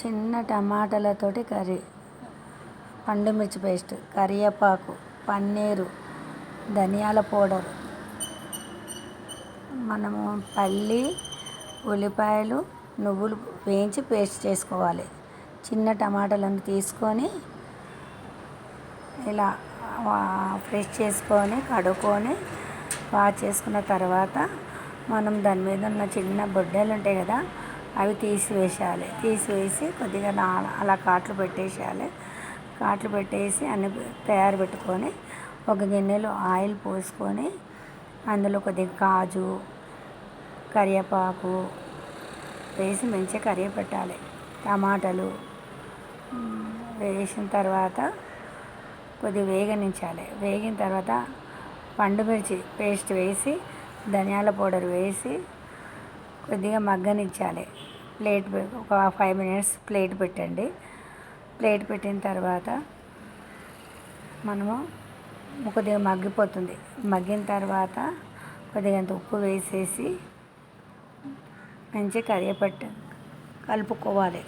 చిన్న టమాటాలతోటి curry, పండుమిర్చి paste, కరివేపాకు, పన్నీరు, ధనియాల పౌడర్, మనము పల్లి, ఉల్లిపాయలు, నువ్వులు వేయించి పేస్ట్ చేసుకోవాలి. చిన్న టమాటాలను తీసుకొని ఇలా ఫ్రెష్ చేసుకొని కడుక్కొని వాష్ చేసుకున్న తర్వాత మనం దాని మీద ఉన్న చిన్న బొడ్డలు ఉంటాయి కదా, అవి తీసివేసేయాలి. తీసివేసి కొద్దిగా అలా కాట్లు పెట్టేసేయాలి. కాట్లు పెట్టేసి అన్ని తయారు పెట్టుకొని ఒక గిన్నెలో ఆయిల్ పోసుకొని అందులో కొద్దిగా కాజు, కరివేపాకు వేసి మంచిగా కరిగిపెట్టాలి. టమాటాలు వేసిన తర్వాత కొద్దిగా వేగనించాలి. వేగిన తర్వాత పండుమిర్చి పేస్ట్ వేసి ధనియాల పౌడర్ వేసి కొద్దిగా మగ్గనించాలి. ఒక 5 minutes ప్లేట్ పెట్టండి. ప్లేట్ పెట్టిన తర్వాత మనము కొద్దిగా మగ్గిపోతుంది. మగ్గిన తర్వాత కొద్దిగా ఉప్పు వేసేసి మంచిగా కలుపుకోవాలి.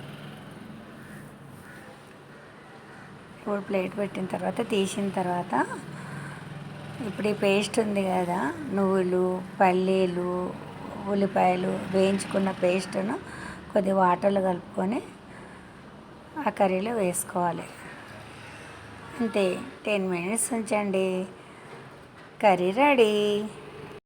ఇప్పుడు ప్లేట్ పెట్టిన తర్వాత తీసిన తర్వాత ఇప్పుడు ఈ పేస్ట్ ఉంది కదా, నువ్వులు, పల్లీలు, ఉల్లిపాయలు వేయించుకున్న పేస్ట్ను కొద్దిగా వాటర్లో కలుపుకొని ఆ కర్రీలో వేసుకోవాలి. అంతే, 10 minutes ఉంచండి, కర్రీ రెడీ.